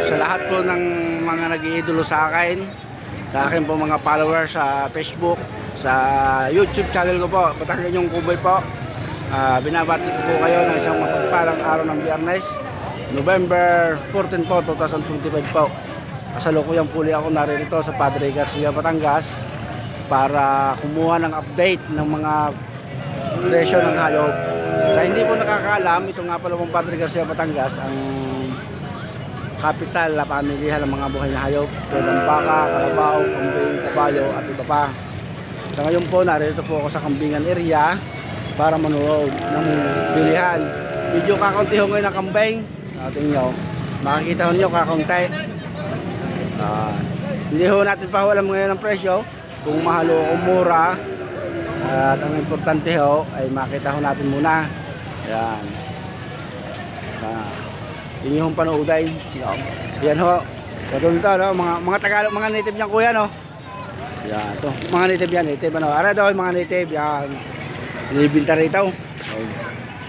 sa lahat po ng mga nag-iidolo sa akin po mga followers sa Facebook, sa YouTube channel ko po, Batangas yung Kuboy po. Binabati ko po kayo ng isang mapagpalang araw ng Biyernes, November 14 po, 2025 po. Kasalukuyan po ako narito sa Padre Garcia, Batangas para kumuha ng update ng mga presyo ng hayop. Sa hindi po nakakaalam, ito nga pala pong Padre Garcia, Batangas, ang kapital na pamilihan ng mga buhay na hayop tulad ng baka, kalabaw, kambing, kabayo at iba pa. Sa ngayon po, narito po ako sa Kambingan area para manood ng bilihan. Medyo kakaunti ho ngayon ng kambing. Tingnan nyo, makikita ho nyo kakaunti. Hindi ho natin pa alam ngayon ang presyo, kung mahal o mura. At ang importante ho ay makita ho natin muna. Ayan. Hindi yung panooday. Yan ho. Katulad ito, no? Mga Tagalog, mga native niyan kuya, no? Yan, ito. Mga native yan, native, ano? Ara daw, mga native, yan. Inibinta rito.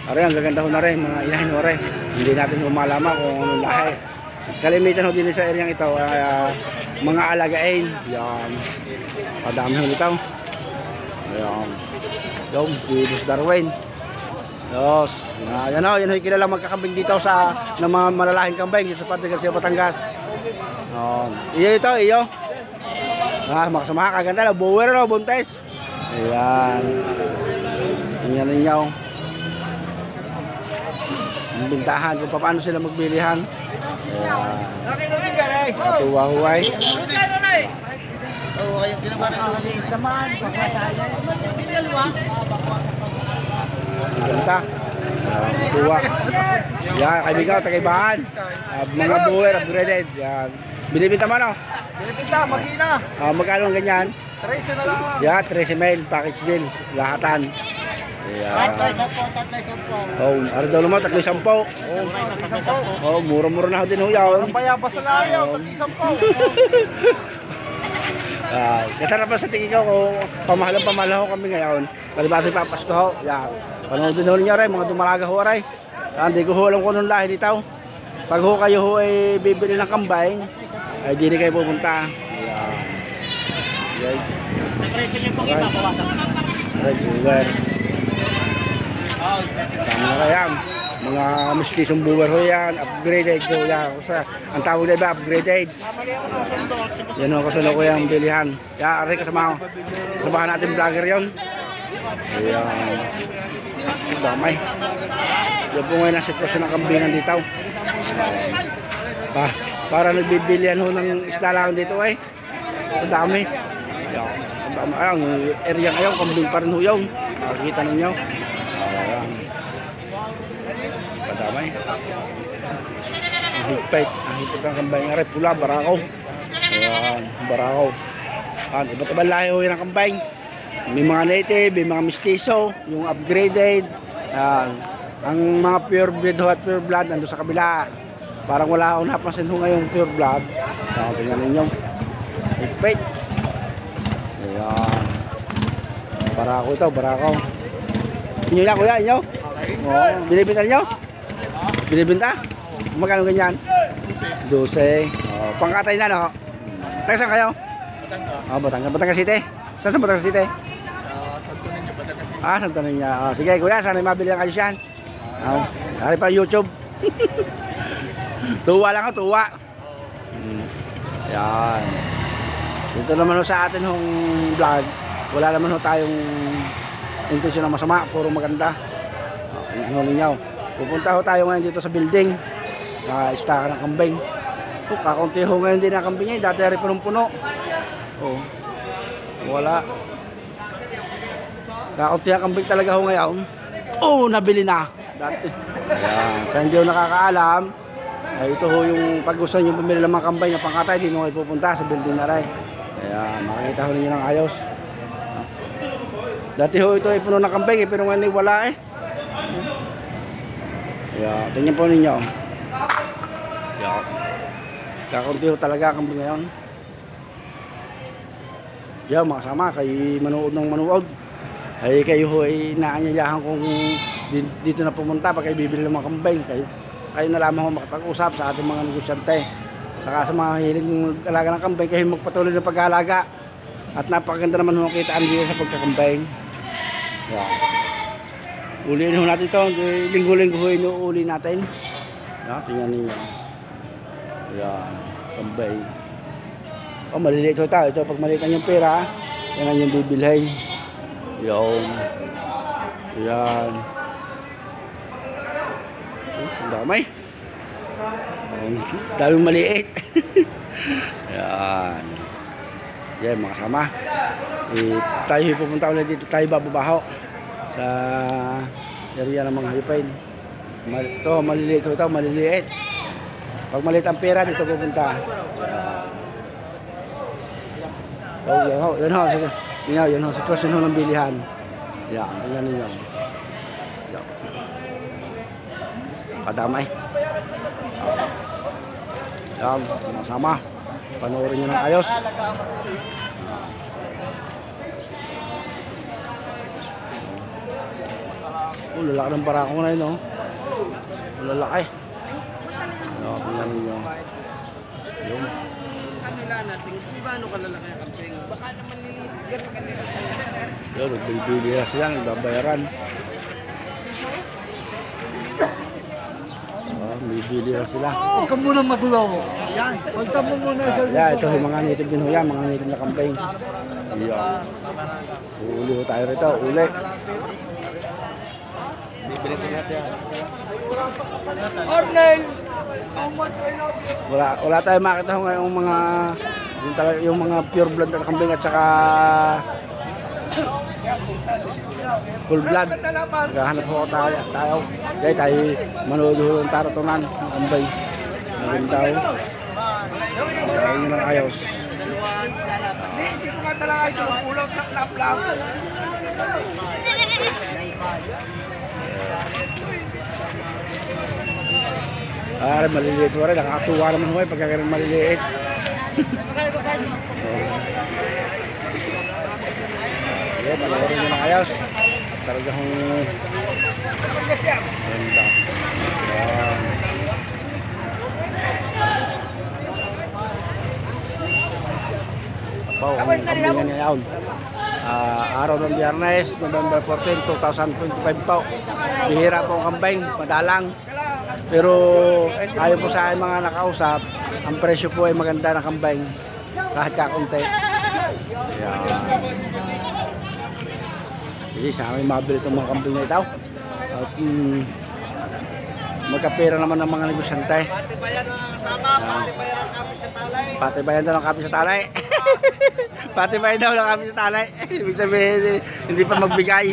Ara yan, gaganda ho na rin, mga inahin ho rin. Hindi natin umalama kung anong lahi. Kalimitan ho din sa area ito, mga alagain. Yan. Padami ho nito. Ayan. Yung, si Boss Darwin. Yes. Yan o, yan o, kilala magkakambing dito sa ng mga malalaking kambing dito sa Padre Garcia, Batangas. Iyo ito, iyo. Makasama ka, kaganda na, bower o, buntes. Ayan. Tingnan ninyo. Ang bintahan kung paano sila magbilihan. Ayan. Tuwa-huway. Oo, kayong kinabaran ng samaan. Ganda. Tuwa. Yan, kaibigan, tagaibahan. Mga buwer, upgraded. Yan. Binibinta man, no? Binibinta, magina. Magkano ang ganyan? 13 na lang. Yan, 13 mail, package deal. Lahatan. Yan. Oh, ano daw naman, 310. Oh, mura-mura na din ho yan. Ang payabas sa layaw, 310. Kasarap sa tingin ko kung pamahal ho kami ngayon. Palibasa pa Pasko ho. Yan. Panoodin ho ninyo rin, mga dumalaga ho rin. Hindi ko ho alam kung anong lahi dito. Pag ho kayo ho ay bibili ng kambay, ay di rin kayo pupunta. Yan. Yan. Presyo niyo pong iba, bawasan. Regular. Tama na yan. Mga mistisong buwer ho yan, upgraded ho yan. Ang tawag na iba, upgraded. Yan ho, kasunod ko yung bilihan. Yan, aray kasama ko. Kasabahan natin vlogger yon. Ayan. Damay. Yan po ngayon ang sitwasyon ng kambingan dito. Para nagbibilihan ho ng isda lang dito eh. Ang dami. Ang area ngayon, kambing pa rin ho yun. Makikita ninyo. Ayan. Padamay. Ang higpit ng kambay nga rin, pula, barakaw. Ayan, barakaw. Iba't ibang lahi ho yun ang kambay. May mga native, may mga mistiso, yung upgraded. Ang mga pure breed ho at pure blood nandun sa kabila. Parang wala akong napansin ho ngayong pure blood. Tingnan ninyo. Higpit. Ayan. Barakaw ito, barakaw. Inyo na kuya, inyo? Binibinta nyo? Binibinta? Magkano ganyan? 12. Pangkatay na, no? Taga saan kayo? Batangas. Batangas City? Saan sa Batangas City? Sa Santo Niño, Batangas. Santo Niño. Sige kuya, sana mabili ang ayos yan. Hari pa YouTube. Tuwa lang ako, tuwa. Yan. Dito naman ho sa atin hong vlog. Wala naman ho tayong intensyon na masama, puro maganda. Tingnan niyo. Pupunta ho tayo ngayon dito sa building. Istaka ng kambing. Kakaunti ho ngayon din ang kambing niya. Dati rin punong-puno. Wala. Kakaunti ang kambing talaga ho ngayon. Nabili na. Dati. Ayan. Sa hindi ho nakakaalam, ito ho yung pag gusto nyo pumili ng mga kambing na pangkatay, di nyo kayo pupunta sa building na rin. Ayan. Makikita ho ninyo ng ayos. Dati ho ito ay puno ng kambing pero ngayon wala eh. Yeah, tingnan po ninyo. Yeah. Kakunti ho talaga kambing ngayon. Yeah, makasama kay manood ng manood. Ay kayo ho ay naanyayahan kung dito na pumunta pag kayo bibili ng mga kambing. Kayo na lamang ho makapag-usap sa ating mga negosyante. Saka sa mga hilig mag-alaga ng kambing, kayo magpatuloy ng pag-aalaga. At napakaganda naman ho kitaan dito sa pagkakambing. Yan. Uliin ho natin ito. Linggo-linggo ho inuuli natin. Yan, tingnan niyo. Yan, kambing. Oh, maliliit ho ito. Ito, pag maliit yung pera, yan ang yung bibilhin. Yan. Yan. Ang damay. Ang daming maliit. Yan. Yan mga kasama. Tayo pupunta ulit dito. Tayo bababaho sa area ng mga hipin. Ito maliliit ito. Maliliit. Pag maliit ang pera dito pupunta. Yan ho. Sitwasyon ho ng bilihan. Yan. Tingnan ninyo. Yan. Kadamay. Yan, sama. Panoorin nyo ng ayos. Oh, lalaki ng barako na yun, oh. Lalaki. Yan, tingnan ninyo. Yung. Kanila natin, kung paano kalalaki ang kambing? Baka naman liliit ka nila. Yan, nagbibili na sila, nagbabayaran. Bibili na sila. Huwag ka muna magulaw. Yan. Huwag ka muna sa Yeah, ito yung mga native din ho yan, mga native na kambing. Yan. Uli ho tayo rito, uli. Bibili ko natin yan. Ornel! Wala tayo makita ho ngayong mga yung mga pure blood na kambing at saka full blood. Naghahanap ho tayo. Dahil tayo manood ho ng taratunan ng kambing. Maganda ho. Sa inyo ng ayos. Hindi ko nga talaga ito. Ulot na klap-klap. Maliliit ho rin. Nakakatuwa naman ho pagka maliliit. Okay, panoorin nyo ng ayos. Talaga hong ganda. Yan. Apaw, ang kambingan niya yun. Araw ng Biyernes, November 14, 2025 po. Bihira po ang kambing, madalang. Pero ayon po sa aking mga nakausap, ang presyo po ay maganda ng kambing. Kahit kakunti. Yan. Sige, sa amin mabili itong mga kambing na ito. At magkapera naman ng mga negosyante. Pati ba yan mga kasama? Pati ba yan ang kapit sa talay? Pati bayan daw ng kape sa talay. Pati bayan daw ng kape sa talay. Ibig sabihin, hindi pa magbigay.